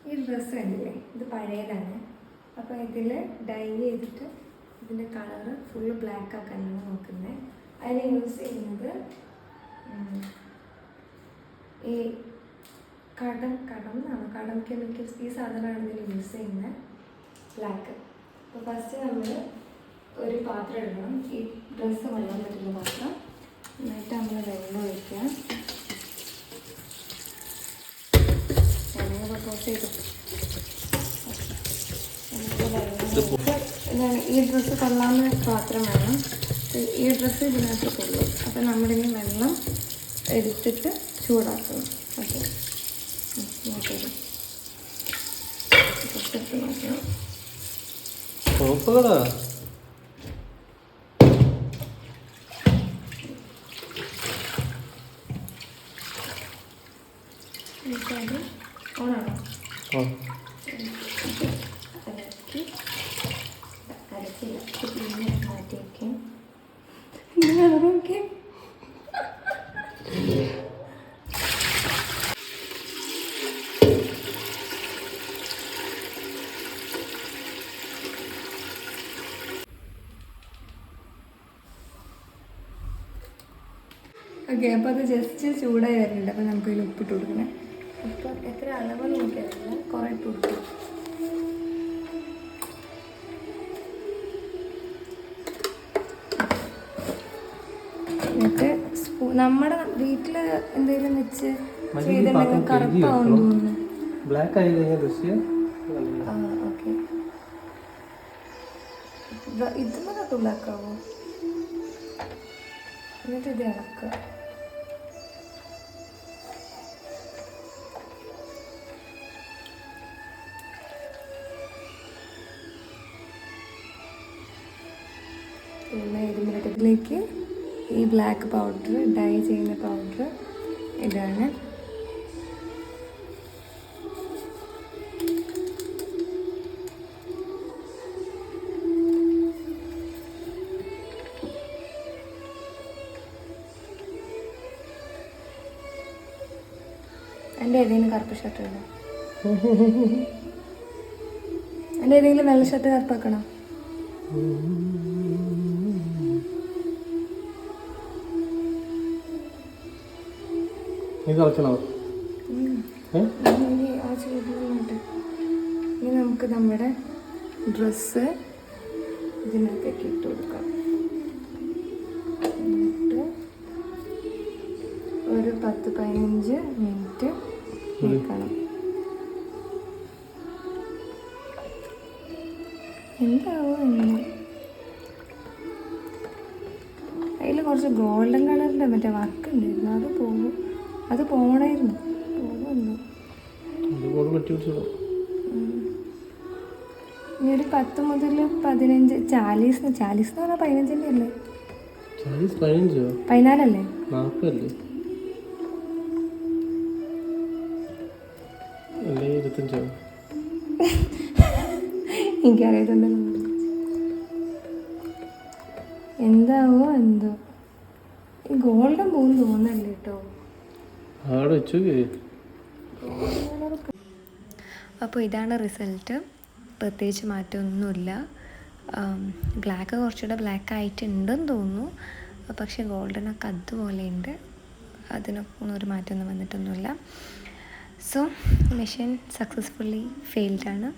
ഈ ഡ്രസ്സ് കണ്ടില്ലേ, ഇത് പഴയതാണ്. അപ്പോൾ ഇതിൽ ഡൈ ചെയ്തിട്ട് ഇതിൻ്റെ കളറ് ഫുള്ള് ബ്ലാക്ക് ആക്കാനാണ് നോക്കുന്നത്. അതിന് യൂസ് ചെയ്യുന്നത് ഈ കടം കെമിക്കൽസ്, ഈ സാധനമാണ് ഇതിൽ യൂസ് ചെയ്യുന്നത്, ബ്ലാക്ക്. അപ്പോൾ ഫസ്റ്റ് നമ്മൾ ഒരു പാത്രം ഇടണം, ഈ ഡ്രസ്സ് വെള്ളം പറ്റുന്ന പാത്രം. എന്നിട്ട് നമ്മൾ വെള്ളം ഒഴിക്കാം. ഈ ഡ്രസ്സ് കൊള്ളാവുന്ന പാത്രം വേണം. ഈ ഡ്രസ്സ് ഇതിനകത്ത് കൊള്ളും. അപ്പം നമ്മളിനി വെള്ളം എടുത്തിട്ട് ചൂടാക്കണം. ഓക്കെ, നോക്കാം. ഓണാണോ? അരച്ചില്ല, പിന്നെ മാറ്റി വയ്ക്കാം. ഓക്കെ, അപ്പോൾ അത് ജസ്റ്റ് ചൂടായി വരുന്നുണ്ട്. അപ്പോൾ നമുക്ക് ഇതിൽ ഉപ്പിട്ട് കൊടുക്കണം. അപ്പം എത്ര അളവ് നോക്കിയാൽ കുറേ ഇട്ട് കൊടുക്കും. എന്നിട്ട് നമ്മുടെ വീട്ടിൽ എന്തെങ്കിലും വെച്ച് ചെയ്തിട്ടുണ്ടെങ്കിൽ കറുപ്പാവും തോന്നുന്നു. ഓക്കെ, ഇതുമൊക്കെ ബ്ലാക്ക് ആവും. എന്നിട്ട് ഇത് ഇളക്കുക. പിന്നെ ഇതിലേക്ക് ഈ ബ്ലാക്ക് പൗഡർ, ഡൈ ചെയ്യുന്ന പൗഡർ ഇതാണ്. എൻ്റെ ഏതെങ്കിലും കറുപ്പ് ഷർട്ട് വേണം. എൻ്റെ ഏതെങ്കിലും വെള്ള ഷർട്ട് കറുപ്പാക്കണം. ഇനി നമുക്ക് നമ്മുടെ ഡ്രസ്സ് ഇതിനകത്തേക്ക് ഇട്ട് കൊടുക്കാം. എന്നിട്ട് ഒരു 10-15 മിനിറ്റ് നിൽക്കണം. എന്താവോ എങ്ങനെ അതിൽ കുറച്ച് ഗോൾഡൻ കളറിൻ്റെ മറ്റേ വർക്ക് ഉണ്ടായിരുന്നു. അത് പോകണമായിരുന്നു. പോകുന്നു. ഇനി ഒരു 10 മുതൽ 15, 40 എന്ന് പറഞ്ഞാൽ 15 അല്ലേ? 14 അല്ലേ? എനിക്കറിയത്തുണ്ടല്ലോ. എന്താവോ എന്തോ ഈ ഗോൾഡൻ പോകുന്നു തോന്നല്ലേ കേട്ടോ. അപ്പോൾ ഇതാണ് റിസൾട്ട്. പ്രത്യേകിച്ച് മാറ്റമൊന്നുമില്ല. ബ്ലാക്ക് കുറച്ചുകൂടെ ബ്ലാക്ക് ആയിട്ടുണ്ടെന്ന് തോന്നുന്നു. പക്ഷേ ഗോൾഡനൊക്കെ അതുപോലെ ഉണ്ട്. അതിനൊന്നും ഒരു മാറ്റമൊന്നും വന്നിട്ടൊന്നുമില്ല. So machine successfully ഫെയിൽഡാണ്.